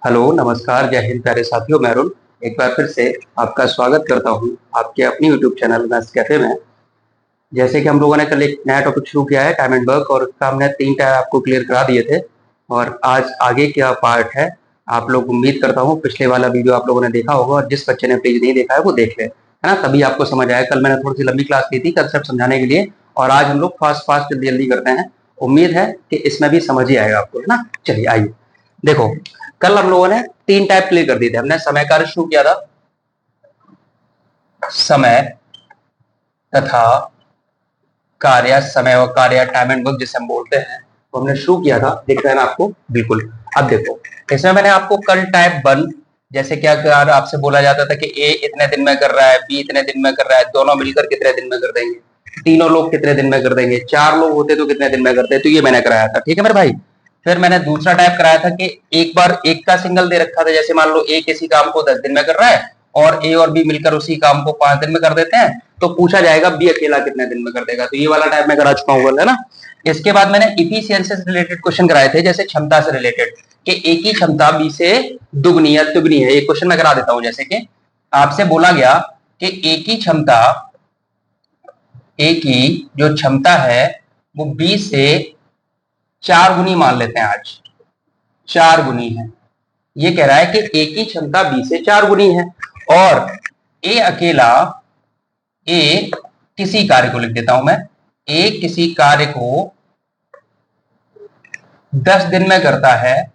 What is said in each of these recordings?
Hello नमस्कार जय हिंद प्यारे साथियों। मैं अरुण एक बार फिर से आपका स्वागत करता हूं आपके अपनी यूट्यूब चैनल मैथ्स कैफे में। जैसे कि हम लोगों ने कल एक नया टॉपिक शुरू किया है टाइम एंड वर्क, और उसका हमने 3 टाइप आपको क्लियर करा दिए थे। और आज आगे क्या पार्ट है, आप लोग उम्मीद करता हूँ पिछले वाला वीडियो आप लोगों ने देखा होगा, और जिस बच्चे ने प्लीज नहीं देखा है वो देख ले, है ना, तभी आपको समझ आया। कल मैंने थोड़ी सी लंबी क्लास ली थी कंसेप्ट समझाने के लिए, और आज हम लोग फास्ट फास्ट जल्दी जल्दी करते हैं। उम्मीद है कि इसमें भी समझ ही आएगा आपको, है ना। चलिए आइए देखो, कल हम लोगों ने 3 टाइप क्लियर कर दिए थे। हमने समय कार्य शुरू किया था, समय तथा कार्य, समय और कार्य टाइम एंड वर्क जिसे हम बोलते हैं, तो हमने शुरू किया था। दिख रहा है ना आपको? बिल्कुल। अब देखो, इसमें मैंने आपको कल टाइप 1, जैसे क्या आपसे बोला जाता था कि ए इतने दिन में कर रहा है, बी इतने दिन में कर रहा है, दोनों मिलकर कितने दिन में कर देंगे, तीनों लोग कितने दिन में कर देंगे, 4 लोग होते तो कितने दिन में करते, तो ये मैंने कराया था। ठीक है मेरे भाई। फिर मैंने दूसरा टाइप कराया था कि एक बार एक का सिंगल दे रखा था, जैसे मान लो ए किसी काम को 10 दिन में कर रहा है और ए और बी मिलकर उसी काम को 5 दिन में कर देते हैं, तो पूछा जाएगा बी अकेला कितने दिन में कर देगा। तो ये वाला टाइप मैं करा चुका हूँ, है ना। इसके बाद मैंने इफिशियंसी से रिलेटेड क्वेश्चन कराए थे, जैसे क्षमता से रिलेटेड, कि ए की क्षमता बी से दुगनी या तिगुनी है। एक क्वेश्चन मैं करा देता हूं, जैसे कि आपसे बोला गया कि ए की क्षमता, ए की जो क्षमता है वो बी से 4 गुनी मान लेते हैं, आज 4 गुनी है। ये कह रहा है कि ए की क्षमता बी से 4 गुनी है, और ए अकेला, ए किसी कार्य को लिख देता हूं मैं, ए किसी कार्य को 10 दिन में करता है,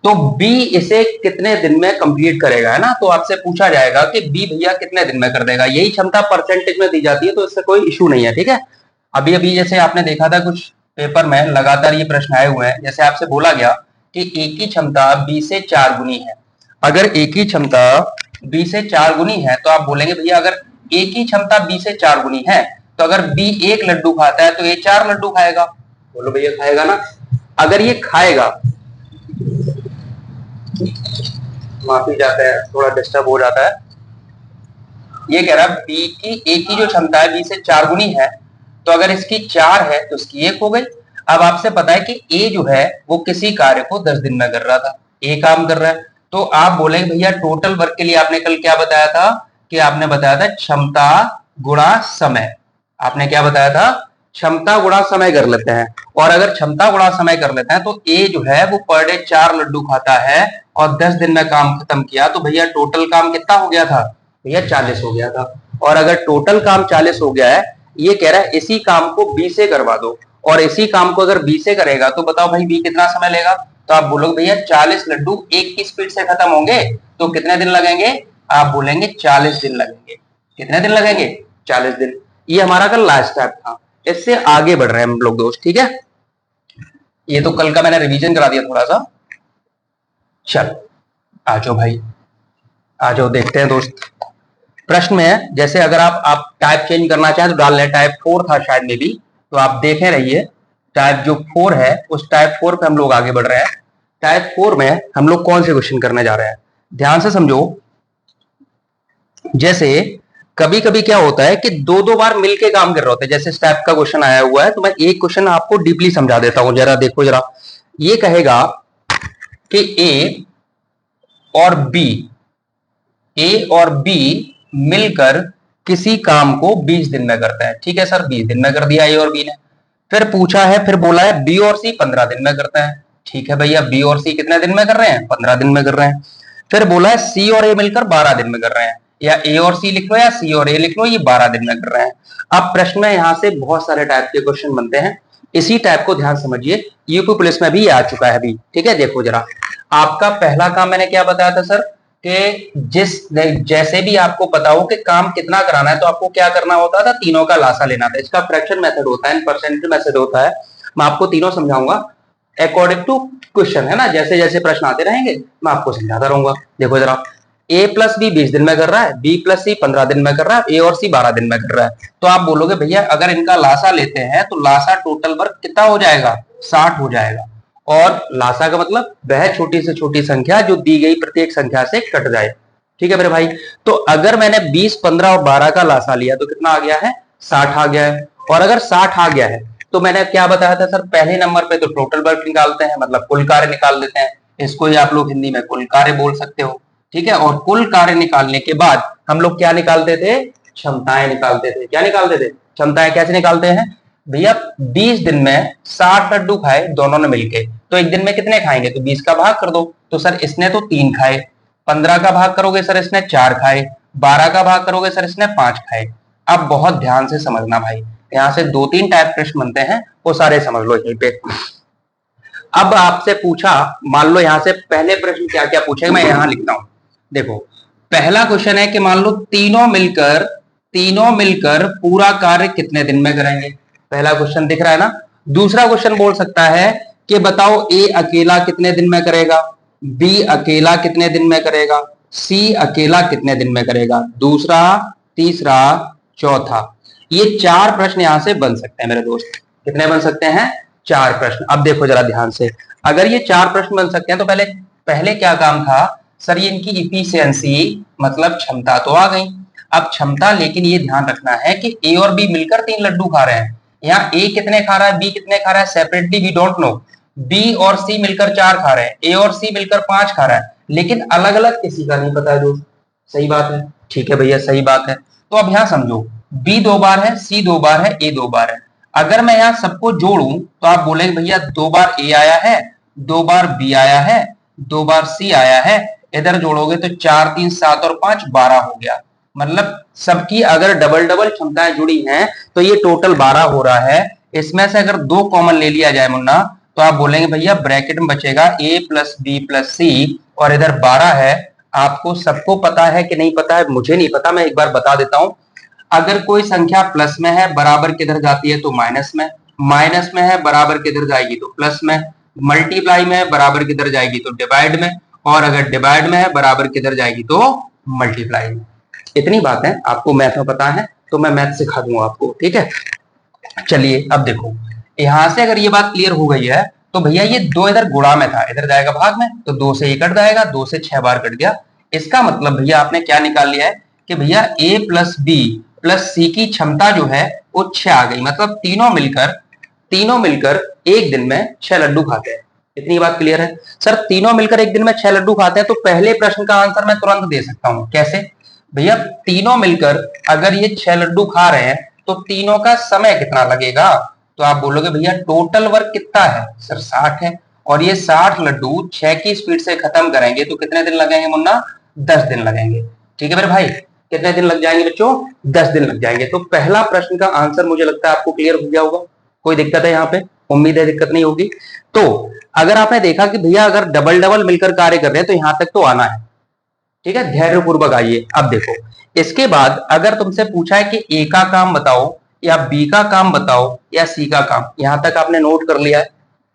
तो बी इसे कितने दिन में कंप्लीट करेगा, है ना। तो आपसे पूछा जाएगा कि बी भैया कितने दिन में कर देगा। यही क्षमता परसेंटेज में दी जाती है, तो इससे कोई इशू नहीं है। ठीक है। अभी अभी जैसे आपने देखा था कुछ पेपर में लगातार ये प्रश्न आए हुए हैं, जैसे आपसे बोला गया कि ए की क्षमता बी से 4 गुनी है। अगर ए की क्षमता बी से 4 गुनी है तो आप बोलेंगे भैया अगर ए की क्षमता बी से 4 गुनी है तो अगर बी 1 लड्डू खाता है तो ए 4 लड्डू खाएगा। बोलो भैया खाएगा ना। अगर ये खाएगा, माफी जाता है, थोड़ा डिस्टर्ब हो जाता है। ये कह रहा है बी की, ए की जो क्षमता है बी से 4 गुनी है, तो अगर इसकी 4 है तो इसकी 1 हो गई। अब आपसे पता है कि ए जो है वो किसी कार्य को 10 दिन में कर रहा था, ए काम कर रहा है, तो आप बोलेंगे भैया टोटल वर्क के लिए आपने कल क्या बताया था, कि आपने बताया था क्षमता गुणा समय। आपने क्या बताया था? क्षमता गुणा समय कर लेते हैं, और अगर क्षमता गुणा समय कर लेते हैं तो ए जो है वो पर डे 4 लड्डू खाता है और 10 दिन में काम खत्म किया, तो भैया टोटल काम कितना हो गया था? भैया 40 हो गया था। और अगर टोटल काम 40 हो गया है, ये कह रहा है इसी काम को बी से करवा दो, और इसी काम को अगर बी से करेगा तो बताओ भाई बी कितना समय लेगा। तो आप बोलोगे भैया 40 लड्डू एक की स्पीड से खत्म होंगे, तो कितने दिन लगेंगे? आप बोलेंगे 40 दिन लगेंगे। कितने दिन लगेंगे? 40 दिन। ये हमारा कल लास्ट स्टेप था। इससे आगे बढ़ रहे हैं हम लोग दोस्त। ठीक है, ये तो कल का मैंने रिवीजन करा दिया थोड़ा सा। चल आ जाओ भाई, आ जाओ, देखते हैं दोस्त। प्रश्न में है, जैसे अगर आप टाइप चेंज करना चाहें तो डाल लें। टाइप 4 था शायद में भी, तो आप देखे रहिए। टाइप जो 4 है उस टाइप 4 पे हम लोग आगे बढ़ रहे हैं। टाइप 4 में हम लोग कौन से क्वेश्चन करने जा रहे हैं, ध्यान से समझो। जैसे कभी कभी क्या होता है कि दो दो बार मिलके काम कर रहे होते हैं। जैसे इस टाइप का क्वेश्चन आया हुआ है, तो मैं एक क्वेश्चन आपको डीपली समझा देता हूं, जरा देखो जरा। ये कहेगा कि ए और बी, ए और बी मिलकर किसी काम को 20 दिन में करते हैं। ठीक है सर, 20 दिन में कर दिया ए और बी ने। फिर पूछा है, फिर बोला है बी और सी 15 दिन में करते हैं। ठीक है भैया, बी और सी कितने दिन में कर रहे हैं? 15 दिन में कर रहे हैं। फिर बोला है सी और ए मिलकर 12 दिन में कर रहे हैं, या ए और सी लिख लो या सी और ए लिख लो, ये 12 दिन में कर रहे हैं। अब प्रश्न में यहां से बहुत सारे टाइप के क्वेश्चन बनते हैं। इसी टाइप को ध्यान समझिए, यूपी पुलिस में भी आ चुका है अभी। ठीक है, देखो जरा। आपका पहला काम मैंने क्या बताया था सर, कि जैसे भी आपको पता हो कि काम कितना कराना है, तो आपको क्या करना होता था? तीनों का लासा लेना था। इसका फ्रैक्शन मेथड होता है, परसेंटेज मेथड होता है। मैं आपको तीनों समझाऊंगा अकॉर्डिंग टू क्वेश्चन, है ना। जैसे जैसे प्रश्न आते रहेंगे मैं आपको समझाता रहूंगा। देखो जरा, ए प्लस बी 20 दिन में कर रहा है, बी प्लस सी 15 दिन में कर रहा है, ए और सी 12 दिन में कर रहा है। तो आप बोलोगे भैया अगर इनका लासा लेते हैं तो लासा टोटल वर्क कितना हो जाएगा? 60 हो जाएगा। और लासा का मतलब वह छोटी से छोटी संख्या जो दी गई प्रत्येक संख्या से कट जाए। ठीक है मेरे भाई। तो अगर मैंने 20, 15 और 12 का लासा लिया तो कितना आ गया है? 60 आ गया है। और अगर 60 आ गया है तो मैंने क्या बताया था सर, पहले नंबर पे तो टोटल वर्क निकालते हैं, मतलब कुल कार्य निकाल देते हैं, इसको ही आप लोग हिंदी में कुल कार्य बोल सकते हो, ठीक है। और कुल कार्य निकालने के बाद हम लोग क्या निकालते थे, क्षमताएं निकालते थे। क्या निकालते थे, क्षमताएं। कैसे निकालते हैं भैया, 20 दिन में 60 लड्डू खाए दोनों ने मिलके, तो एक दिन में कितने खाएंगे, तो 20 का भाग कर दो, तो सर इसने तो 3 खाए। 15 का भाग करोगे सर इसने 4 खाए। 12 का भाग करोगे सर इसने 5 खाए। अब बहुत ध्यान से समझना भाई, यहाँ से 2-3 टाइप प्रश्न बनते हैं, वो सारे समझ लो यहीं पे। अब आपसे पूछा, मान लो यहाँ से पहले प्रश्न क्या क्या पूछेगा, मैं यहाँ लिखता हूं। देखो पहला क्वेश्चन है कि मान लो तीनों मिलकर पूरा कार्य कितने दिन में करेंगे। पहला क्वेश्चन दिख रहा है ना। दूसरा क्वेश्चन बोल सकता है कि बताओ ए अकेला कितने दिन में करेगा, बी अकेला कितने दिन में करेगा, सी अकेला कितने दिन में करेगा, दूसरा, तीसरा, चौथा। ये 4 प्रश्न यहां से बन सकते हैं मेरे दोस्त। कितने बन सकते हैं, 4 प्रश्न। अब देखो जरा ध्यान से, अगर ये 4 प्रश्न बन सकते हैं तो पहले क्या काम था सर, ये इनकी इफिशियंसी मतलब क्षमता तो आ गई। अब क्षमता, लेकिन ये ध्यान रखना है कि ए और बी मिलकर 3 लड्डू खा रहे हैं। यहाँ ए कितने खा रहा है, बी कितने खा रहा है, separately we don't know. B और सी मिलकर 4 खा रहे हैं, ए और सी मिलकर 5 खा रहा है, लेकिन अलग अलग किसी का नहीं पता है दोस्त। सही बात है, ठीक है भैया, सही बात है। तो अब यहाँ समझो, बी 2 बार है, सी 2 बार है, ए 2 बार है। अगर मैं यहाँ सबको जोड़ूं तो आप बोलेंगे भैया 2 बार ए आया है, 2 बार बी आया है, 2 बार सी आया है, इधर जोड़ोगे तो 4, 3, 7 और 5 12 हो गया। मतलब सबकी अगर डबल डबल क्षमताएं जुड़ी हैं तो ये टोटल 12 हो रहा है। इसमें से अगर 2 कॉमन ले लिया जाए मुन्ना, तो आप बोलेंगे भैया ब्रैकेट में बचेगा a प्लस बी प्लस सी, और इधर 12 है। आपको सबको पता है कि नहीं पता है, मुझे नहीं पता, मैं एक बार बता देता हूं। अगर कोई संख्या प्लस में है बराबर किधर जाती है, तो माइनस में। माइनस में है बराबर किधर जाएगी, तो प्लस में। मल्टीप्लाई में है बराबर किधर जाएगी, तो डिवाइड में। और अगर डिवाइड में है बराबर किधर जाएगी, तो मल्टीप्लाई में। इतनी बात है, आपको मैथ में पता है तो मैं मैथ सिखा दूंगा आपको, ठीक है। चलिए अब देखो, यहां से अगर ये बात क्लियर हो गई है तो भैया ये 2 इधर गुणा में था, इधर जाएगा भाग में, तो 2 से 1 कट जाएगा, 2 से 6 बार कट गया। इसका मतलब भैया आपने क्या निकाल लिया है कि भैया a प्लस बी प्लस सी की क्षमता जो है वो 6 आ गई। मतलब तीनों मिलकर एक दिन में 6 लड्डू खाते हैं। इतनी बात क्लियर है सर, तीनों मिलकर एक दिन में 6 लड्डू खाते हैं। तो पहले प्रश्न का आंसर मैं तुरंत दे सकता हूं। कैसे भैया, तीनों मिलकर अगर ये 6 लड्डू खा रहे हैं तो तीनों का समय कितना लगेगा, तो आप बोलोगे भैया टोटल वर्क कितना है सर, 60 है। और ये 60 लड्डू 6 की स्पीड से खत्म करेंगे तो कितने दिन लगेंगे मुन्ना, 10 दिन लगेंगे। ठीक है मेरे भाई, कितने दिन लग जाएंगे बच्चों, 10 दिन लग जाएंगे। तो पहला प्रश्न का आंसर मुझे लगता है आपको क्लियर हो गया होगा। कोई दिक्कत है यहाँ पे, उम्मीद है दिक्कत नहीं होगी। तो अगर आपने देखा कि भैया अगर डबल डबल मिलकर कार्य कर रहे हैं तो यहां तक तो आना है, ठीक है, धैर्यपूर्वक आइए। अब देखो, इसके बाद अगर तुमसे पूछा है कि ए का काम बताओ या बी का काम बताओ या सी का काम, यहां तक आपने नोट कर लिया है,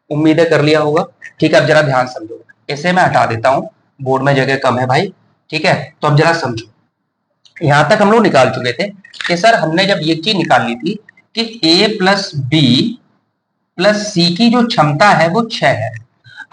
उम्मीद है कर लिया होगा। ठीक है, अब जरा ध्यान समझो, इसे मैं हटा देता हूं, बोर्ड में जगह कम है भाई। ठीक है, तो अब जरा समझो, यहां तक हम लोग निकाल चुके थे कि सर हमने जब ये चीज निकाल ली थी कि ए प्लस बी प्लस सी की जो क्षमता है वो 6 है।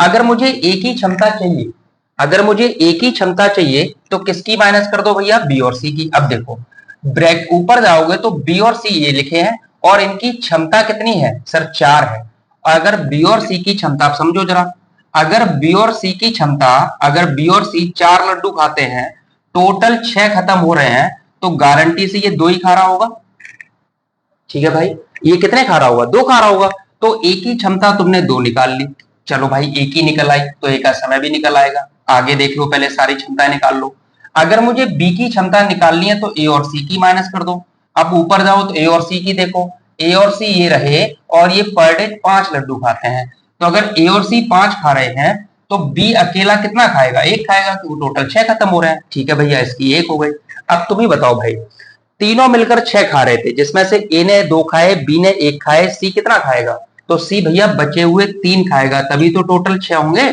अगर मुझे ए की क्षमता चाहिए, अगर मुझे ए की क्षमता चाहिए तो किसकी माइनस कर दो भैया, बी और सी की। अब देखो ब्रैक ऊपर जाओगे तो बी और सी ये लिखे हैं और इनकी क्षमता कितनी है सर, 4 है। और अगर बी और सी की क्षमता, आप समझो जरा, अगर बी और सी की क्षमता, अगर बी और सी 4 लड्डू खाते हैं, टोटल 6 खत्म हो रहे हैं, तो गारंटी से ये 2 ही खा रहा होगा। ठीक है भाई, ये कितने खा रहा होगा, 2 खा रहा होगा। तो ए की क्षमता तुमने 2 निकाल ली, चलो भाई ए की निकल आई तो ए का समय भी निकल आएगा। आगे देख लो, पहले सारी क्षमताएं निकाल लो। अगर मुझे बी की क्षमता निकालनी है तो ए और सी की माइनस कर दो। अब ऊपर जाओ तो ए और सी की देखो, ए और सी ये रहे और ये पर डे 5 लड्डू खाते हैं। तो अगर ए और सी 5 खा रहे हैं तो बी अकेला कितना खाएगा, 1 खाएगा, तो टोटल 6 खत्म हो रहे हैं। ठीक है भैया, इसकी 1 हो गई। अब तुम ही बताओ भाई, तीनों मिलकर 6 खा रहे थे, जिसमें से ए ने 2 खाए, बी ने 1 खाए, सी कितना खाएगा, तो सी भैया बचे हुए 3 खाएगा, तभी तो टोटल 6 होंगे।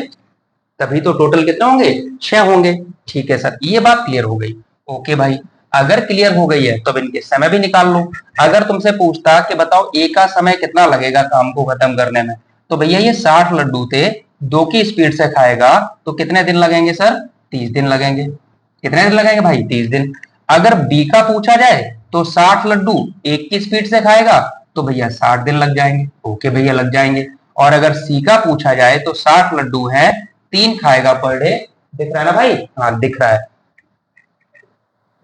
तभी तो टोटल कितने होंगे, 6 होंगे। ठीक है सर, ये बात क्लियर हो गई। ओके भाई, अगर क्लियर हो गई है तो अब इनके समय भी निकाल लो। अगर तुमसे पूछता कि बताओ ए का समय कितना लगेगा काम को खत्म करने में, तो भैया ये 60 लड्डू थे, 2 की स्पीड से खाएगा तो कितने दिन लगेंगे सर, 30 दिन लगेंगे। कितने दिन लगेंगे भाई, 30 दिन। अगर बी का पूछा जाए तो 60 लड्डू 1 की स्पीड से खाएगा तो भैया 60 दिन लग जाएंगे। ओके भैया लग जाएंगे। और अगर सी का पूछा जाए तो 60 लड्डू है, 3 खाएगा पर डे। दिख रहा है ना भाई? हाँ दिख रहा है।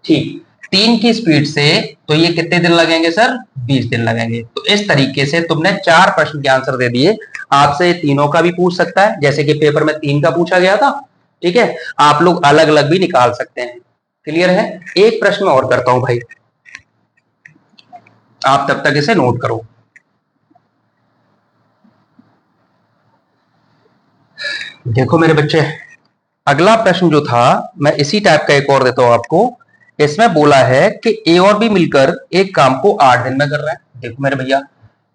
ठीक, 3 की स्पीड से तो ये कितने दिन लगेंगे सर? 20 दिन लगेंगे। तो इस तरीके से तुमने 4 प्रश्न के आंसर दे दिए। आपसे तीनों का भी पूछ सकता है, जैसे कि पेपर में 3 का पूछा गया था। ठीक है, आप लोग अलग अलग भी निकाल सकते हैं। क्लियर है? एक प्रश्न और करता हूं भाई, आप तब तक इसे नोट करो। देखो मेरे बच्चे, अगला प्रश्न जो था, मैं इसी टाइप का एक और देता हूं आपको। इसमें बोला है कि ए और बी मिलकर एक काम को 8 दिन में कर रहे हैं। देखो मेरे भैया,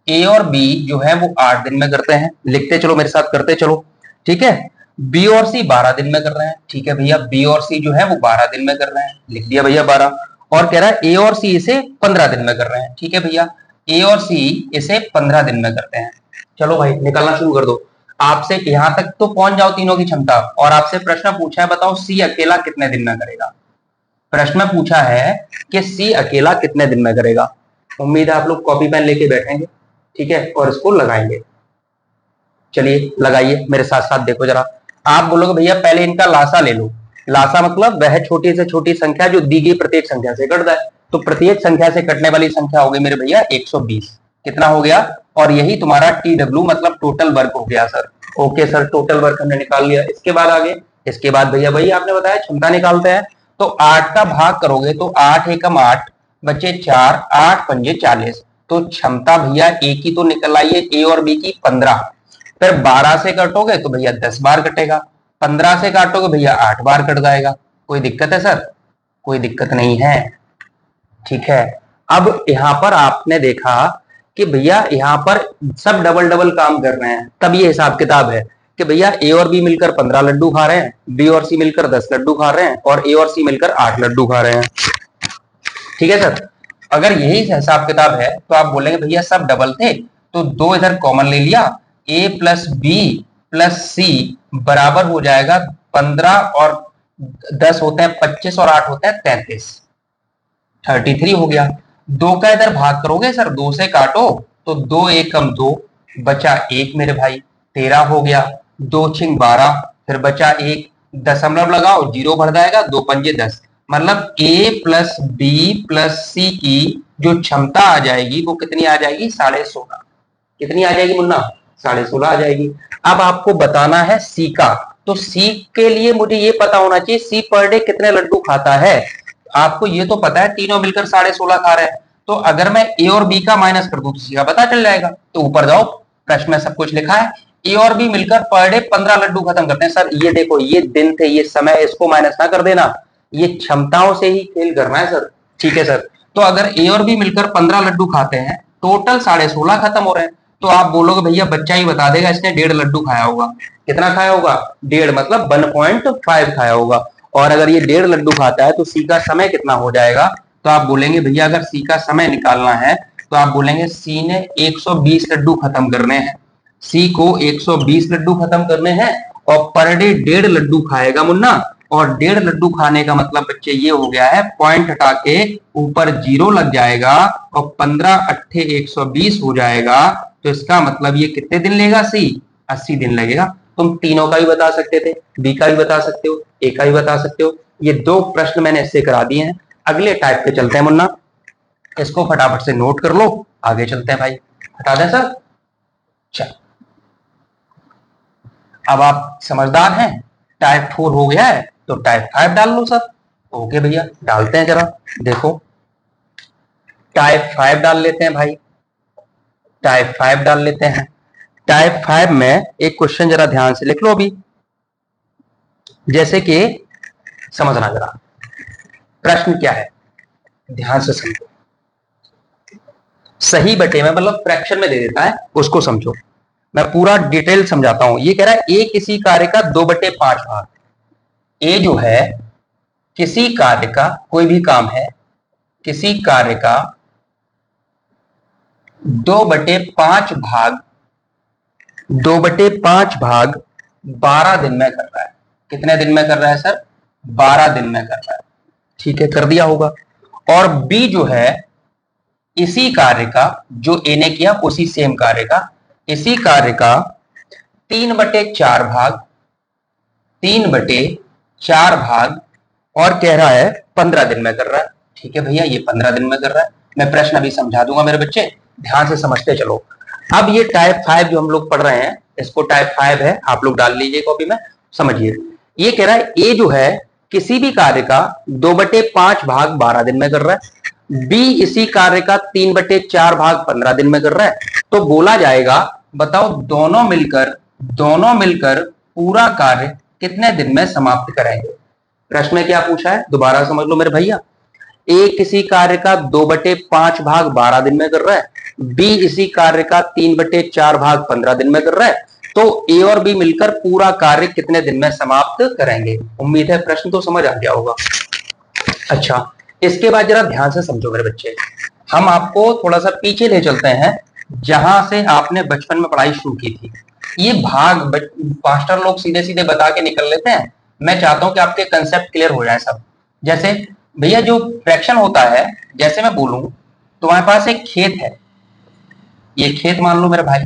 ए और बी जो है वो 8 दिन में करते हैं। लिखते चलो मेरे साथ, करते चलो। ठीक है, बी और सी 12 दिन में कर रहे हैं। ठीक है भैया, बी और सी जो है वो 12 दिन में कर रहे हैं। लिख दिया भैया 12। और कह रहा है ए और सी इसे 15 दिन में कर रहे हैं। ठीक है भैया, ए और सी इसे 15 दिन में करते हैं। चलो भाई निकालना शुरू कर दो। आपसे यहां तक तो पहुंच जाओ तीनों की क्षमता। और आपसे प्रश्न पूछा है, बताओ सी अकेला कितने दिन में करेगा। प्रश्न पूछा है कि सी अकेला कितने दिन में करेगा। उम्मीद है आप लोग कॉपी पेन लेके बैठेंगे। ठीक है, और इसको लगाएंगे। चलिए लगाइए मेरे साथ साथ, देखो जरा। आप बोलोगे भैया पहले इनका लासा ले लो। लासा मतलब वह छोटी से छोटी संख्या जो दी गई प्रत्येक संख्या से कट जाए। तो प्रत्येक संख्या से कटने वाली संख्या हो गई मेरे भैया 120। कितना हो गया? और यही तुम्हारा टी डब्ल्यू मतलब टोटल वर्क हो गया sir. Okay sir, total work हमने निकाल लिया। इसके बाद आगे, इसके बाद भैया वही आपने बताया क्षमता निकालते हैं। तो 8 का भाग करोगे तो 8 एकम 8 बचे 4, 8 पंजे 40। तो क्षमता भैया ए की तो निकल आई है, ए और बी की 15। फिर 12 से काटोगे तो भैया 10 बार कटेगा। 15 से काटोगे भैया 8 बार कट जाएगा। कोई दिक्कत है सर? कोई दिक्कत नहीं है। ठीक है, अब यहां पर आपने देखा कि भैया यहां पर सब डबल डबल काम कर रहे हैं, तब ये हिसाब किताब है कि भैया ए और बी मिलकर 15 लड्डू खा रहे हैं, बी और सी मिलकर 10 लड्डू खा रहे हैं, और ए और सी मिलकर 8 लड्डू खा रहे हैं। ठीक है सर, अगर यही हिसाब किताब है तो आप बोलेंगे भैया सब डबल थे, तो 2 इधर कॉमन ले लिया, ए प्लस बी प्लस सी बराबर हो जाएगा 15, और 10 होते हैं 25, और 8 होते हैं 33, 33 हो गया। 2 का इधर भाग करोगे सर, 2 से काटो तो 2 एकम 2 बचा 1 मेरे भाई, 13 हो गया। 2 छिंग 12, फिर बचा 1, दशमलव लगाओ 0 भर जाएगा, 2 पंजे 10। मतलब ए प्लस बी प्लस सी की जो क्षमता आ जाएगी वो कितनी आ जाएगी? 16.5। कितनी आ जाएगी मुन्ना? 16.5 आ जाएगी। अब आपको बताना है सी का। तो सी के लिए मुझे ये पता होना चाहिए सी पर डे कितने लड्डू खाता है। आपको ये तो पता है तीनों मिलकर 16.5 खा रहे हैं। तो अगर मैं ए और बी का माइनस कर दूं तो सी का पता चल जाएगा। तो ऊपर जाओ, प्रश्न में सब कुछ लिखा है। ए और बी मिलकर पर डे 15 लड्डू खत्म करते हैं। सर ये देखो, ये दिन थे, ये समय, इसको माइनस ना कर देना, ये क्षमताओं से ही खेल करना है सर। ठीक है सर, तो अगर ए और बी मिलकर 15 लड्डू खाते हैं, टोटल 16.5 खत्म हो रहे हैं। तो आप बोलोगे भैया बच्चा ही बता देगा इसने 1.5 लड्डू खाया होगा। कितना खाया होगा? 1.5 मतलब 1.5 खाया होगा। और अगर ये 1.5 लड्डू खाता है तो सी का समय कितना हो जाएगा? तो आप बोलेंगे भैया अगर सी का समय निकालना है तो आप बोलेंगे सी ने 120 लड्डू खत्म करने हैं। सी को 120 लड्डू खत्म करने हैं, और पर डे 1.5 लड्डू खाएगा मुन्ना। और 1.5 लड्डू खाने का मतलब बच्चे ये हो गया है, पॉइंट हटा के ऊपर 0 लग जाएगा, और 15 अट्ठे 120 हो जाएगा। तो इसका मतलब ये कितने दिन लेगा? सी 80 दिन लगेगा। तुम तीनों का भी बता सकते थे, बी का भी बता सकते हो, ए का भी बता सकते हो। ये 2 प्रश्न मैंने इससे करा दिए हैं। अगले टाइप पे चलते हैं मुन्ना, इसको फटाफट से नोट कर लो, आगे चलते हैं भाई। हटा दें सर? चल, अब आप समझदार हैं। टाइप 4 हो गया है तो टाइप 5 डाल लो सर। ओके भैया डालते हैं, जरा देखो टाइप 5 डाल लेते हैं भाई, टाइप 5 डाल लेते हैं। टाइप 5 में एक क्वेश्चन जरा ध्यान से लिख लो अभी, जैसे कि समझना जरा प्रश्न क्या है, ध्यान से समझो। सही बटे में मतलब फ्रैक्शन में दे देता है, उसको समझो। मैं पूरा डिटेल समझाता हूं। ये कह रहा है ए किसी कार्य का 2/5 भाग। ए जो है किसी कार्य का, कोई भी काम है, किसी कार्य का 2/5 भाग, 2/5 भाग 12 दिन में कर रहा है। कितने दिन में कर रहा है सर? 12 दिन में कर रहा है। ठीक है, कर दिया होगा। और बी जो है इसी कार्य का, जो ए ने किया उसी सेम कार्य का, इसी कार्य का 3/4 भाग, 3/4 भाग, और कह रहा है 15 दिन में कर रहा है। ठीक है भैया, ये 15 दिन में कर रहा है। मैं प्रश्न अभी समझा दूंगा मेरे बच्चे, ध्यान से समझते चलो। अब ये टाइप 5 जो हम लोग पढ़ रहे हैं, इसको टाइप 5 है, आप लोग डाल लीजिए कॉपी में। समझिए, ये कह रहा है ए जो है किसी भी कार्य का 2/5 भाग 12 दिन में कर रहा है, बी इसी कार्य का 3/4 भाग 15 दिन में कर रहा है। तो बोला जाएगा, बताओ दोनों मिलकर पूरा कार्य कितने दिन में समाप्त करेंगे। प्रश्न में क्या पूछा है, दोबारा समझ लो मेरे भैया। ए किसी कार्य का 2/5 भाग 12 दिन में कर रहा है, बी इसी कार्य का 3/4 भाग 15 दिन में कर रहा है। तो ए और बी मिलकर पूरा कार्य कितने दिन में समाप्त करेंगे। उम्मीद है प्रश्न तो समझ आ गया होगा। अच्छा, इसके बाद जरा ध्यान से समझो मेरे बच्चे, हम आपको थोड़ा सा पीछे ले चलते हैं, जहां से आपने बचपन में पढ़ाई शुरू की थी। ये भाग मास्टर लोग सीधे सीधे बता के निकल लेते हैं, मैं चाहता हूं कि आपके कंसेप्ट क्लियर हो जाए सब। जैसे भैया जो फ्रैक्शन होता है, जैसे मैं बोलूं तुम्हारे पास एक खेत है, ये खेत मान लो मेरे भाई,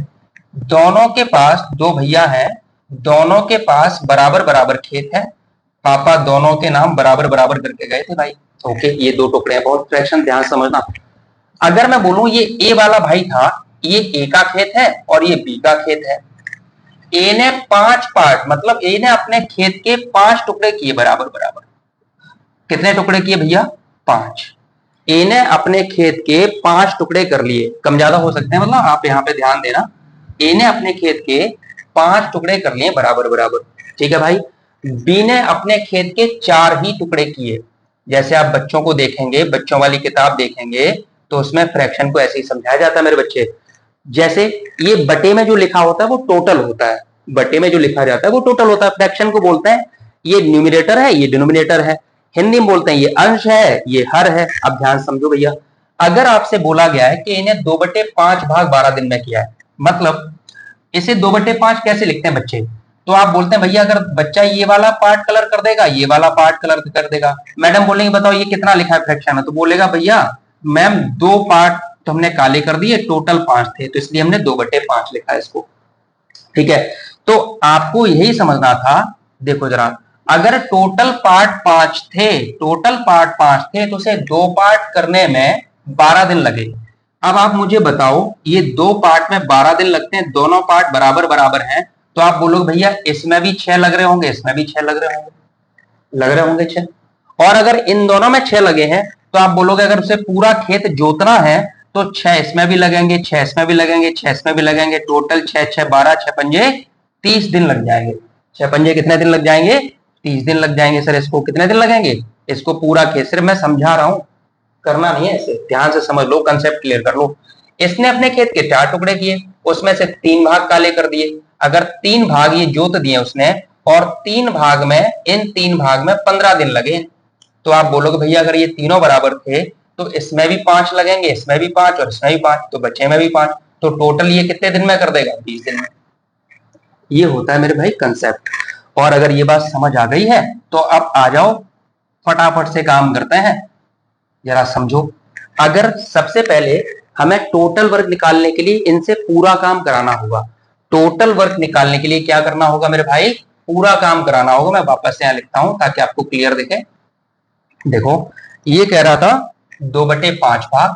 दोनों के पास दो भैया हैं, दोनों के पास बराबर बराबर खेत है, पापा दोनों के नाम बराबर बराबर करके गए थे भाई। ओके, ये दो टुकड़े हैं, बहुत फ्रैक्शन ध्यान समझना। अगर मैं बोलूं ये ए वाला भाई था, ये ए का खेत है और ये बी का खेत है। ए ने 5 पार्ट, मतलब ए ने अपने खेत के 5 टुकड़े किए बराबर बराबर। कितने टुकड़े किए भैया, 5। ए ने अपने खेत के 5 टुकड़े कर लिए, कम ज्यादा हो सकते हैं, मतलब आप यहाँ पे ध्यान देना। ए ने अपने खेत के 5 टुकड़े कर लिए बराबर बराबर, ठीक है भाई। बी ने अपने खेत के 4 ही टुकड़े किए। जैसे आप बच्चों को देखेंगे, बच्चों वाली किताब देखेंगे, तो उसमें फ्रैक्शन को ऐसे ही समझाया जाता है मेरे बच्चे। जैसे ये बटे में जो लिखा होता है वो टोटल होता है, बटे में जो लिखा जाता है वो टोटल होता है। फ्रैक्शन को बोलते हैं, ये न्यूमिनेटर है, ये डिनोमिनेटर है। हिंदी में बोलते हैं ये अंश है, ये हर है। अब ध्यान समझो भैया, अगर आपसे बोला गया है कि इन्हें 2/5 भाग 12 दिन में किया है, मतलब इसे 2/5 कैसे लिखते हैं बच्चे, तो आप बोलते हैं भैया अगर बच्चा ये वाला पार्ट कलर कर देगा, ये वाला पार्ट कलर कर देगा, मैडम बोलेंगे बताओ ये कितना लिखा है फ्रैक्शन में, तो बोलेगा भैया मैम 2 पार्ट तो हमने काले कर दिए, टोटल 5 थे, तो इसलिए हमने 2/5 लिखा है इसको। ठीक है, तो आपको यही समझना था। देखो जरा, अगर टोटल पार्ट 5 थे, तो उसे 2 पार्ट करने में 12 दिन लगे। अब आप मुझे बताओ, ये 2 पार्ट में 12 दिन लगते हैं, दोनों पार्ट बराबर बराबर हैं, तो आप बोलोगे भैया इसमें भी 6 लग रहे होंगे, इसमें भी 6 लग रहे होंगे 6। और अगर इन दोनों में 6 लगे हैं, तो आप बोलोगे अगर उसे पूरा खेत जोतना है तो 6 इसमें भी लगेंगे, 6 इसमें भी लगेंगे, 6 इसमें भी लगेंगे, टोटल 6 6 12, 6 पंजे 30 दिन लग जाएंगे। 6 पंजे कितने दिन लग जाएंगे, 30 दिन लग जाएंगे। सर इसको कितने दिन लगेंगे, इसको पूरा खेत, सिर्फ मैं समझा रहा हूं, करना नहीं है, इसे ध्यान से समझ लो, कंसेप्ट क्लियर कर लो। इसने अपने खेत के 4 टुकड़े किए, उसमें से 3 भाग काले कर दिए। अगर 3 भाग ये जोत दिए उसने, और 3 भाग में, इन 3 भाग में 15 दिन लगे, तो आप बोलोगे भैया अगर ये तीनों बराबर थे तो इसमें भी 5 लगेंगे, इसमें भी 5 और इसमें भी 5, तो बच्चे में भी 5, तो टोटल ये कितने दिन में कर देगा, 20 दिन में। ये होता है मेरे भाई कंसेप्ट। और अगर ये बात समझ आ गई है तो अब आ जाओ फटाफट से काम करते हैं। जरा समझो, अगर सबसे पहले हमें टोटल वर्क निकालने के लिए इनसे पूरा काम कराना होगा, टोटल वर्क निकालने के लिए क्या करना होगा मेरे भाई, पूरा काम कराना होगा। मैं वापस यहां लिखता हूं ताकि आपको क्लियर दिखे। देखो, ये कह रहा था 2/5 भाग,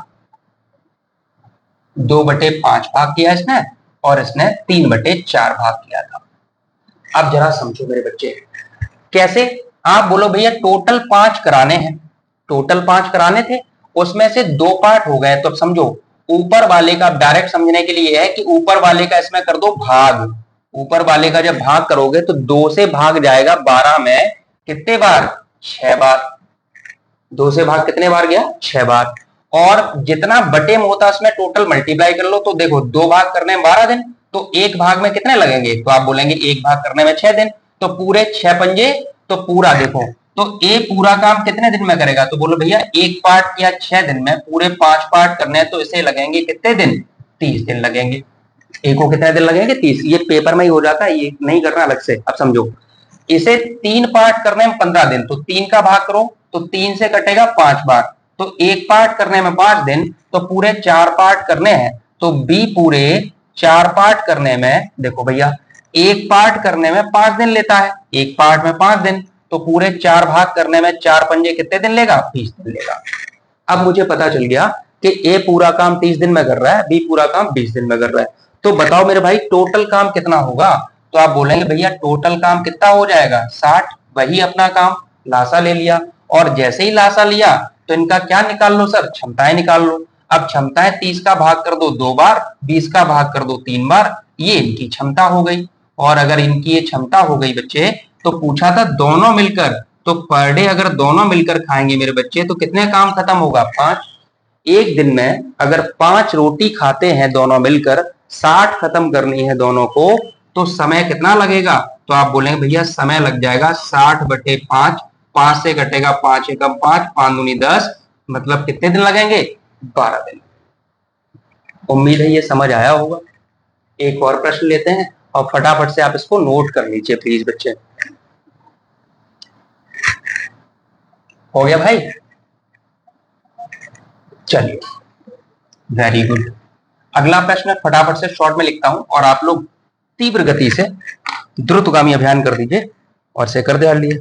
2/5 भाग किया इसने, और इसने 3/4 भाग किया था। अब जरा समझो मेरे बच्चे, कैसे। आप बोलो भैया टोटल 5 कराने हैं, टोटल 5 कराने थे, उसमें से 2 पार्ट हो गए, तो अब समझो ऊपर वाले का डायरेक्ट समझने के लिए है कि ऊपर वाले का इसमें कर दो भाग। ऊपर वाले का जब भाग करोगे तो 2 से भाग जाएगा 12 में, कितने बार, 6 बार। 2 से भाग कितने बार गया, 6 बार। और जितना बटे में होता है उसमें टोटल मल्टीप्लाई कर लो, तो देखो 2 भाग करने में 12 दिन, तो 1 भाग में कितने लगेंगे, तो आप बोलेंगे 1 भाग करने में 6 दिन, तो पूरे 6 पंजे, तो पूरा देखो, तो ए पूरा काम कितने दिन में करेगा, तो बोलो भैया 1 पार्ट किया 6 दिन में, पूरे 5 पार्ट करने हैं, तो इसे लगेंगे कितने दिन, 30 दिन लगेंगे। ए को कितने दिन लगेंगे, 30। ये पेपर में ही हो जाता है, ये नहीं करना अलग से। अब समझो, इसे 3 पार्ट करने में 15 दिन, तो 3 का भाग करो, तो 3 से कटेगा 5 बार, तो एक पार्ट करने में 5 दिन, तो पूरे 4 पार्ट करने हैं, तो बी पूरे 4 पार्ट करने में, देखो भैया एक पार्ट करने में 5 दिन लेता है, एक पार्ट में 5 दिन, तो पूरे 4 भाग करने में 4 पंजे कितने दिन लेगा? 20 दिन लेगा। अब मुझे पता चल गया कि ए पूरा काम 30 दिन में कर रहा है, बी पूरा काम 20 दिन में कर रहा है। तो बताओ मेरे भाई टोटल काम कितना होगा? तो आप बोलेंगे भैया टोटल काम कितना हो जाएगा? 60। वही अपना काम, लासा ले लिया, और जैसे ही लासा लिया तो इनका क्या निकाल लो सर? क्षमताएं निकाल लो। अब क्षमताएं 30 का भाग कर दो 2 बार, 20 का भाग कर दो 3 बार, ये इनकी क्षमता हो गई। और अगर इनकी ये क्षमता हो गई बच्चे, तो पूछा था दोनों मिलकर, तो पर डे अगर दोनों मिलकर खाएंगे मेरे बच्चे तो कितने काम खत्म होगा? 5। एक दिन में अगर 5 रोटी खाते हैं दोनों मिलकर, 60 खत्म करनी है दोनों को, तो समय कितना लगेगा? तो आप बोलेंगे भैया समय लग जाएगा 60/5, 5 से कटेगा 5 एकम 5, 5 दूनी 10, मतलब कितने दिन लगेंगे? 12 दिन। उम्मीद है ये समझ आया होगा। एक और प्रश्न लेते हैं और फटाफट से आप इसको नोट कर लीजिए प्लीज बच्चे। हो गया भाई? चलिए, वेरी गुड। अगला प्रश्न फटाफट से शॉर्ट में लिखता हूं और आप लोग तीव्र गति से द्रुतगामी अभियान कर दीजिए और से कर डालिए।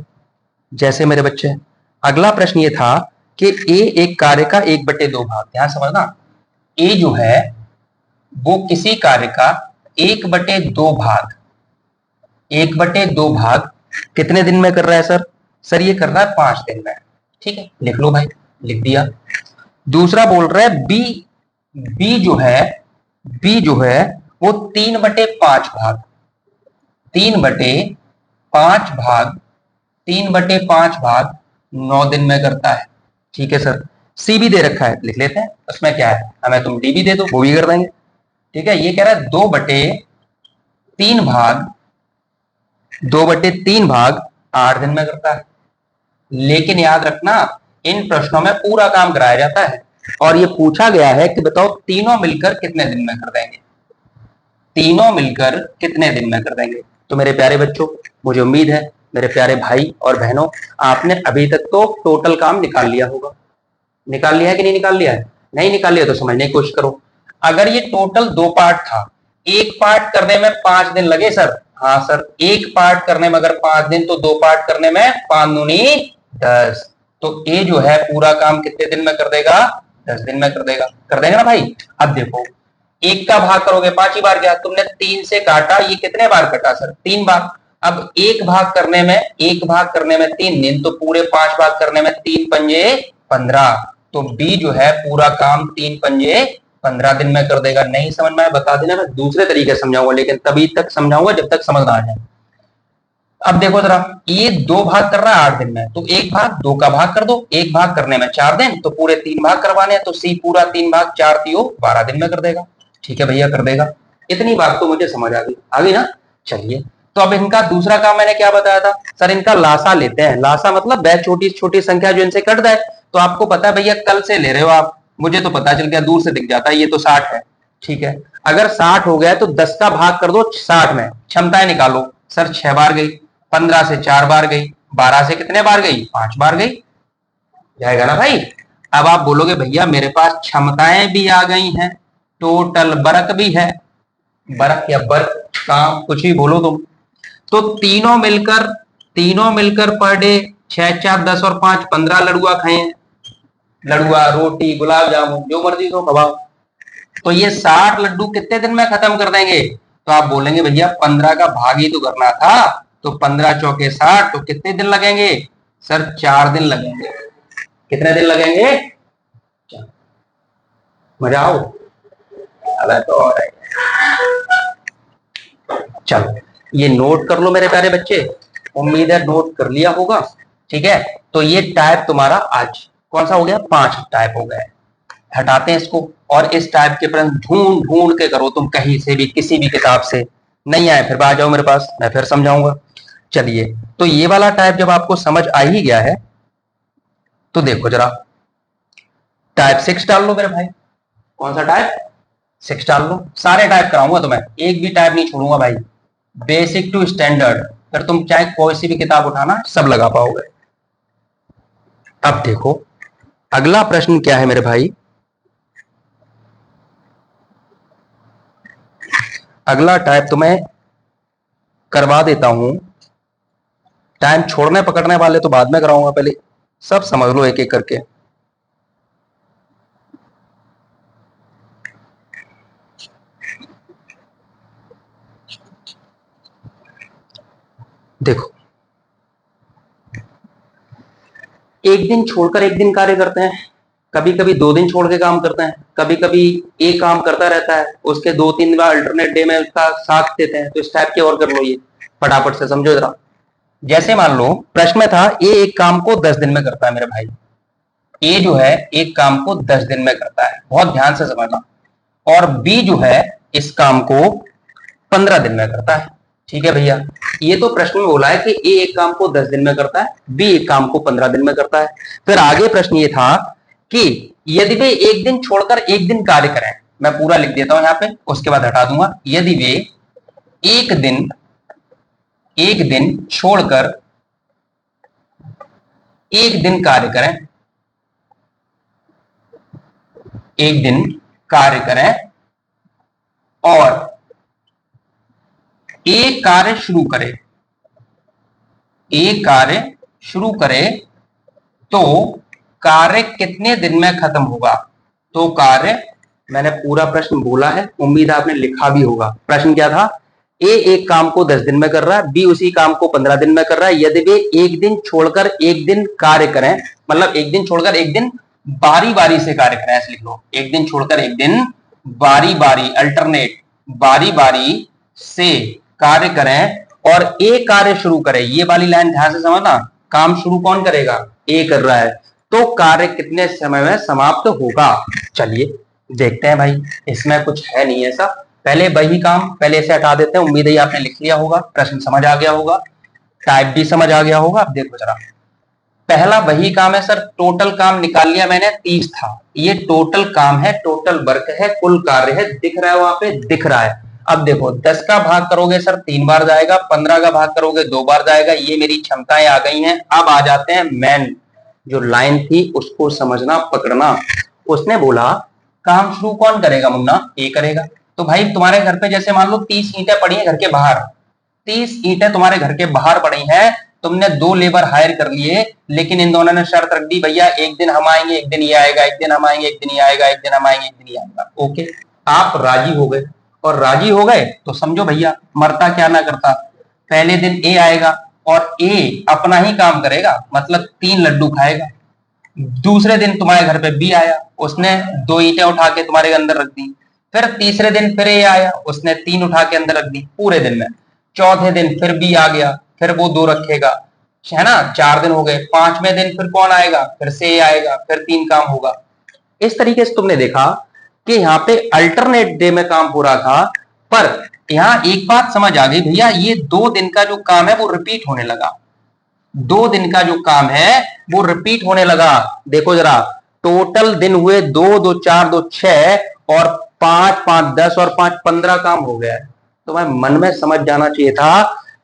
जैसे मेरे बच्चे, अगला प्रश्न ये था कि ए एक कार्य का 1/2 भाग, ध्यान समझना, ए जो है वो किसी कार्य का 1/2 भाग, 1/2 भाग कितने दिन में कर रहा है सर? सर ये कर रहा है 5 दिन में। ठीक है, लिख लो भाई, लिख दिया। दूसरा बोल रहा है बी जो है वो 3/5 भाग, 3/5 भाग 9 दिन में करता है। ठीक है सर। सी भी दे रखा है, लिख लेते हैं, उसमें क्या है, हमें तुम डी भी दे दो, वो भी कर देंगे। ठीक है, ये कह रहा है 2/3 भाग 8 दिन में करता है। लेकिन याद रखना इन प्रश्नों में पूरा काम कराया जाता है और ये पूछा गया है कि बताओ तीनों मिलकर कितने दिन में कर देंगे, तीनों मिलकर कितने दिन में कर देंगे। तो मेरे प्यारे बच्चों, मुझे उम्मीद है मेरे प्यारे भाई और बहनों, आपने अभी तक तो टोटल काम निकाल लिया होगा। निकाल लिया है कि नहीं निकाल लिया है? नहीं निकाल लिया तो समझने की कोशिश करो। अगर ये टोटल 2 पार्ट था, एक पार्ट करने में 5 दिन लगे सर, हाँ सर, एक पार्ट करने में अगर 5 दिन, तो 2 पार्ट करने में 5 दूनी 10, तो ए जो है पूरा काम कितने दिन में कर देगा? 10 दिन में कर देगा। कर देगा ना भाई? अब देखो, एक का भाग करोगे 5 ही बार, क्या तुमने 3 से काटा, ये कितने बार कटा सर? 3 बार। अब एक भाग करने में 3 दिन, तो पूरे 5 भाग करने में 3 पंजे 15, तो बी जो है पूरा काम 3 पंजे 15 दिन में कर देगा। नहीं समझ में आया बता देना, मैं दूसरे तरीके से समझाऊंगा, लेकिन तभी तक समझाऊंगा जब तक समझ ना आ जाए। अब देखो जरा, ये 2 भाग कर रहा है 8 दिन में, तो एक भाग 2 का भाग कर दो, एक भाग करने में 4 दिन, तो पूरे 3 भाग करवाने हैं, तो सी पूरा 3 भाग 4 3 12 दिन में कर देगा। ठीक है भैया, कर देगा। इतनी बात तो मुझे समझ आ गई ना। चलिए, तो अब इनका दूसरा काम मैंने क्या बताया था सर? इनका लासा लेते हैं। लासा मतलब वह छोटी छोटी संख्या जो इनसे कट जाए। तो आपको पता है भैया, कल से ले रहे हो आप, मुझे तो पता चल गया, दूर से दिख जाता है, ये तो 60 है। ठीक है, अगर 60 हो गया तो 10 का भाग कर दो 60 में, क्षमताएं निकालो सर। 6 बार गई, 15 से 4 बार गई, 12 से कितने बार गई? 5 बार गई, जाएगा ना भाई? अब आप बोलोगे भैया मेरे पास क्षमताएं भी आ गई हैं, टोटल वर्क भी है, वर्क या वर्क काम कुछ भी बोलो तुम, तो तीनों मिलकर पर डे 6 4 10 और 5 15 लड़ुआ खाए, लड़ुआ, रोटी, गुलाब जामुन, जो मर्जी हो खवाओ। तो ये 60 लड्डू कितने दिन में खत्म कर देंगे? तो आप बोलेंगे भैया 15 का भाग ही तो करना था, तो 15 चौके 60, तो कितने दिन लगेंगे सर? 4 दिन लगेंगे। कितने दिन लगेंगे? मजा आओ? तो चलो, ये नोट कर लो मेरे प्यारे बच्चे, उम्मीद है नोट कर लिया होगा। ठीक है, तो ये टाइप तुम्हारा आज कौन सा हो गया? 5 टाइप हो गए। हटाते हैं इसको, और इस टाइप के प्रश्न ढूंढ ढूंढ के करो तुम, कहीं से भी, किसी भी किताब से। नहीं आए फिर आ जाओ मेरे पास, मैं फिर समझाऊंगा। चलिए, तो ये वाला टाइप जब आपको समझ आ ही गया है, तो देखो जरा, टाइप 6 डाल लो मेरे भाई। कौन सा टाइप? 6 डाल लो। सारे टाइप कराऊंगा तुम्हें, एक भी टाइप नहीं छोड़ूंगा भाई, बेसिक टू स्टैंडर्ड। फिर तुम चाहे कोई सी भी किताब उठाना, सब लगा पाओगे। अब देखो, अगला प्रश्न क्या है मेरे भाई, अगला टाइप तो मैं करवा देता हूं। टाइम छोड़ने पकड़ने वाले तो बाद में कराऊंगा, पहले सब समझ लो एक एक करके। देखो, एक दिन छोड़कर एक दिन कार्य करते हैं, कभी कभी 2 दिन छोड़ के काम करते हैं, कभी कभी एक काम करता रहता है, उसके 2-3 बार अल्टरनेट डे में उसका साथ देते हैं। तो इस टाइप के और कर लो, ये फटाफट से समझो जरा। जैसे मान लो प्रश्न में था, ए एक काम को 10 दिन में करता है मेरे भाई। ए जो है एक काम को 10 दिन में करता है, बहुत ध्यान से समझना। और बी जो है इस काम को 15 दिन में करता है। ठीक है भैया, ये तो प्रश्न में बोला है कि ए एक काम को 10 दिन में करता है, बी एक काम को 15 दिन में करता है। फिर आगे प्रश्न ये था कि यदि वे एक दिन छोड़कर एक दिन कार्य करें, मैं पूरा लिख देता हूं यहां पे, उसके बाद हटा दूंगा। यदि वे एक दिन छोड़कर एक दिन कार्य करें, एक दिन कार्य करें और एक कार्य शुरू करे, एक कार्य शुरू करे, तो कार्य कितने दिन में खत्म होगा। तो कार्य, मैंने पूरा प्रश्न बोला है, उम्मीद आपने लिखा भी होगा। प्रश्न क्या था, ए एक काम को 10 दिन में कर रहा है, बी उसी काम को 15 दिन में कर रहा है। यदि वे एक दिन छोड़कर एक दिन कार्य करें, मतलब एक दिन छोड़कर एक दिन बारी बारी से कार्य करें, ऐसे लिख लो, एक दिन छोड़कर एक दिन बारी बारी, अल्टरनेट, बारी बारी से कार्य करें और एक कार्य शुरू करें। ये वाली लाइन ध्यान से समझना, काम शुरू कौन करेगा, ए कर रहा है, तो कार्य कितने समय में समाप्त होगा। चलिए देखते हैं भाई, इसमें कुछ है नहीं ऐसा। पहले वही काम पहले से हटा देते हैं, उम्मीद है आपने लिख लिया होगा, प्रश्न समझ आ गया होगा, टाइप भी समझ आ गया होगा। अब देखो जरा, पहला वही काम है सर, टोटल काम निकाल लिया मैंने, 30 था। ये टोटल काम है, टोटल वर्क है, कुल कार्य है, दिख रहा है वहां पे, दिख रहा है। अब देखो 10 का भाग करोगे सर 3 बार जाएगा, 15 का भाग करोगे 2 बार जाएगा। ये मेरी क्षमताएं आ गई हैं। अब आ जाते हैं मेन जो लाइन थी, उसको समझना, पकड़ना। उसने बोला काम शुरू कौन करेगा मुन्ना, ए करेगा। तो भाई तुम्हारे घर पे जैसे मान लो 30 ईंटें पड़ी हैं घर के बाहर, 30 ईंटें तुम्हारे घर के बाहर पड़ी हैं, तुमने 2 लेबर हायर कर लिए, लेकिन इन दोनों ने शर्त रख दी, भैया एक दिन हम आएंगे एक दिन ये आएगा, एक दिन हम आएंगे एक दिन ये आएगा, एक दिन हम आएंगे एक दिन ये आएगा। ओके, आप राजी हो गए, और राजी हो गए तो समझो भैया मरता क्या ना करता, पहले दिन ए आएगा और ए अपना ही काम करेगा, मतलब 3 लड्डू खाएगा। दूसरे दिन तुम्हारे घर पे बी आया, उसने 2 ईंटें उठा के तुम्हारे अंदर रख दी। फिर तीसरे दिन फिर ए आया, उसने 3 उठा के अंदर रख दी पूरे दिन में। चौथे दिन फिर बी आ गया, फिर वो 2 रखेगा, है ना, 4 दिन हो गए। 5वें दिन फिर कौन आएगा, फिर से ए आएगा, फिर 3 काम होगा। इस तरीके से तुमने देखा कि यहाँ पे अल्टरनेट डे में काम हो रहा था, पर यहाँ एक बात समझ आ गई भैया, ये 2 दिन का जो काम है वो रिपीट होने लगा। 2 दिन का जो काम है वो रिपीट होने लगा। देखो जरा, टोटल दिन हुए 2, 2 4, 2 6 और 5, 5 10 और 5 15 काम हो गया है। तो मैं मन में समझ जाना चाहिए था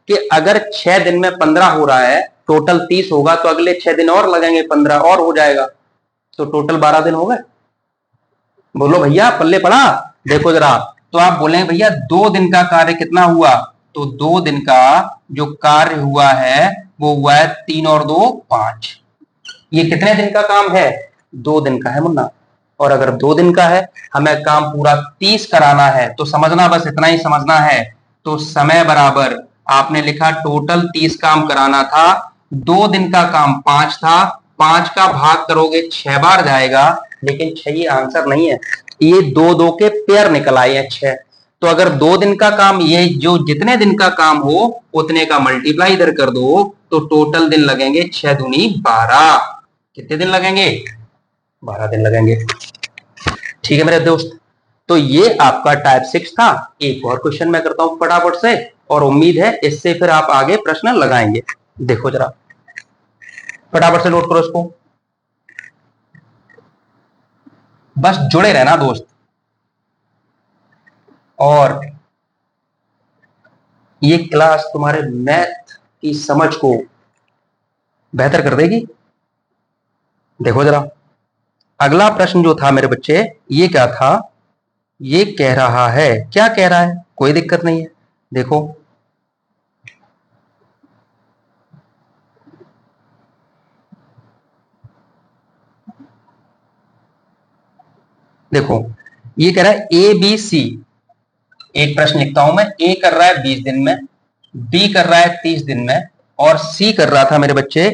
कि अगर 6 दिन में 15 हो रहा है, टोटल 30 होगा, तो अगले 6 दिन और लगेंगे, 15 और हो जाएगा, तो टोटल 12 दिन हो गए। बोलो भैया पल्ले पड़ा। देखो जरा, तो आप बोलेंगे भैया 2 दिन का कार्य कितना हुआ, तो 2 दिन का जो कार्य हुआ है वो हुआ है 3 और 2 5। ये कितने दिन का काम है, 2 दिन का है मुन्ना। और अगर 2 दिन का है, हमें काम पूरा 30 कराना है, तो समझना, बस इतना ही समझना है। तो समय बराबर, आपने लिखा टोटल 30 काम कराना था, 2 दिन का काम 5 था, 5 का भाग करोगे 6 बार जाएगा, लेकिन 6 ये आंसर नहीं है, ये 2 2 के पेयर निकल आए हैं 6। तो अगर 2 दिन का काम, ये जो जितने दिन का काम हो उतने का मल्टीप्लाई इधर कर दो, तो टोटल दिन लगेंगे 6 दूनी 12। कितने दिन लगेंगे, 12 दिन लगेंगे। ठीक है मेरे दोस्त, तो ये आपका टाइप 6 था। एक और क्वेश्चन मैं करता हूं फटाफट से, और उम्मीद है इससे फिर आप आगे प्रश्न लगाएंगे। देखो जरा, फटाफट से नोट करो इसको, बस जुड़े रहना दोस्त, और ये क्लास तुम्हारे मैथ की समझ को बेहतर कर देगी। देखो जरा, अगला प्रश्न जो था मेरे बच्चे, ये क्या था, ये कह रहा है, क्या कह रहा है, कोई दिक्कत नहीं है। देखो देखो ये कह रहा है ए बी सी। एक प्रश्न लिखता हूं मैं, ए कर रहा है 20 दिन में, बी कर रहा है 30 दिन में, और सी कर रहा था मेरे बच्चे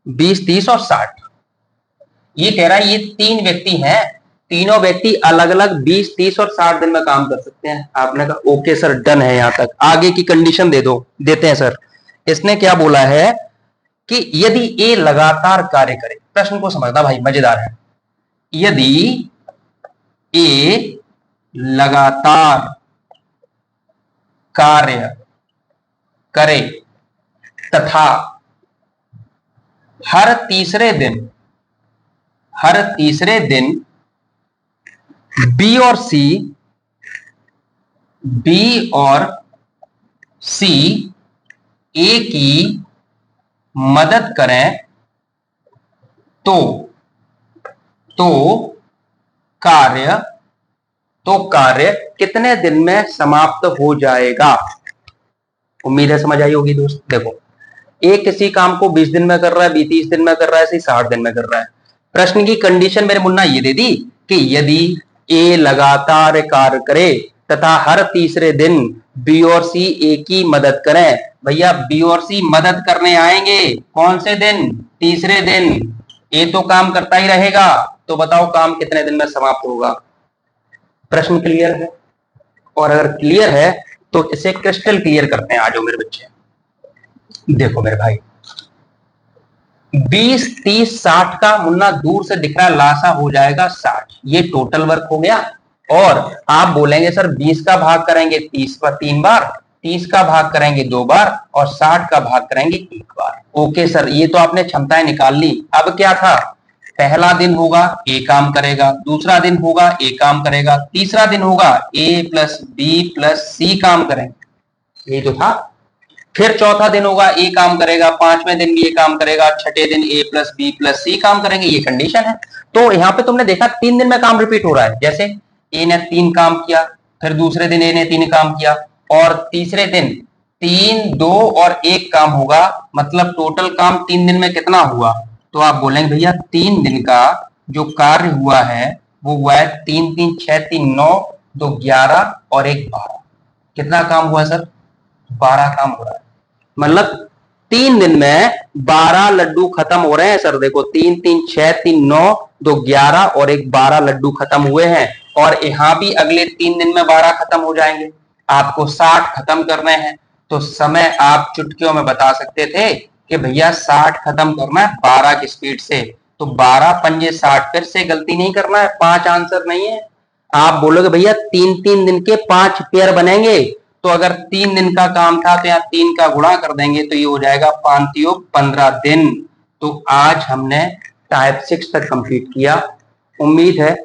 20, 30 और 60। ये कह रहा है ये तीन व्यक्ति हैं, तीनों व्यक्ति अलग अलग 20, 30 और 60 दिन में काम कर सकते हैं। आपने कहा ओके सर, डन है, यहां तक। आगे की कंडीशन दे दो, देते हैं सर। इसने क्या बोला है कि यदि ए लगातार कार्य करे, प्रश्न को समझना भाई, मजेदार है। यदि ए लगातार कार्य करे तथा हर तीसरे दिन बी और सी ए की मदद करें तो कार्य कितने दिन में समाप्त हो जाएगा। उम्मीद है समझ आई होगी दोस्त। देखो, ए किसी काम को 20 दिन में कर रहा है, बी 30 दिन में कर रहा है, सी 60 दिन में कर रहा है। प्रश्न की कंडीशन मेरे मुन्ना ये दे दी कि यदि ए लगातार कार्य करे तथा हर तीसरे दिन बी और सी ए की मदद करें। भैया बी और सी मदद करने आएंगे, कौन से दिन, तीसरे दिन। ए तो काम करता ही रहेगा, तो बताओ काम कितने दिन में समाप्त होगा। प्रश्न क्लियर है? और अगर क्लियर है तो इसे क्रिस्टल क्लियर करते हैं। आ जाओ मेरे बच्चे, देखो मेरे भाई, 20, 30, 60 का मुन्ना दूर से दिख रहा है, लासा हो जाएगा 60। ये टोटल वर्क हो गया। और आप बोलेंगे सर 20 का भाग करेंगे 30 पर 3 बार, 30 का भाग करेंगे 2 बार, और 60 का भाग करेंगे 1 बार। ओके सर, ये तो आपने क्षमताएं निकाल ली। अब क्या था, पहला दिन होगा ए काम करेगा, दूसरा दिन होगा ए काम करेगा, तीसरा दिन होगा ए प्लस बी प्लस सी काम करेंगे, ये तो था। फिर चौथा दिन होगा ए काम करेगा, पांचवें दिन भी ए काम करेगा, छठे दिन ए प्लस बी प्लस सी काम करेंगे, ये कंडीशन है। तो यहाँ पे तुमने देखा 3 दिन में काम रिपीट हो रहा है। जैसे ए ने 3 काम किया, फिर दूसरे दिन ए ने 3 काम किया, और तीसरे दिन 3, 2 और 1 काम होगा। मतलब टोटल काम 3 दिन में कितना हुआ, तो आप बोलेंगे भैया 3 दिन का जो कार्य हुआ है वो हुआ है 3, 3, 6, 3, 9, 2, 11 और 1, 12। कितना काम हुआ सर, 12 काम हो रहा है। मतलब 3 दिन में 12 लड्डू खत्म हो रहे हैं सर। देखो 3, 3, 6, 3, 9, 2, 11 और 1, 12 लड्डू खत्म हुए हैं। और यहां भी अगले 3 दिन में 12 खत्म हो जाएंगे। आपको 60 खत्म करने हैं, तो समय आप चुटकियों में बता सकते थे कि भैया 60 खत्म करना है 12 की स्पीड से। तो 12 पंजे 60, फिर से गलती नहीं करना है, 5 आंसर नहीं है। आप बोलोगे भैया 3-3 दिन के 5 पेयर बनेंगे, तो अगर 3 दिन का काम था तो यहाँ 3 का गुणा कर देंगे तो ये हो जाएगा 5 × 15 दिन। तो आज हमने टाइप 6 तक कंप्लीट किया। उम्मीद है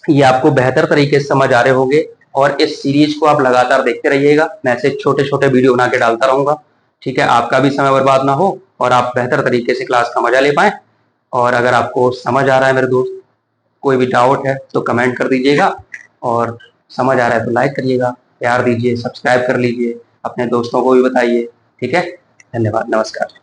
ये आपको बेहतर तरीके से समझ आ रहे होंगे, और इस सीरीज को आप लगातार देखते रहिएगा। मैं ऐसे छोटे छोटे वीडियो बना के डालता रहूंगा, ठीक है, आपका भी समय बर्बाद ना हो और आप बेहतर तरीके से क्लास का मजा ले पाए। और अगर आपको समझ आ रहा है मेरे दोस्त, कोई भी डाउट है तो कमेंट कर दीजिएगा, और समझ आ रहा है तो लाइक करिएगा, प्यार दीजिए, सब्सक्राइब कर लीजिए, अपने दोस्तों को भी बताइए। ठीक है, धन्यवाद, नमस्कार।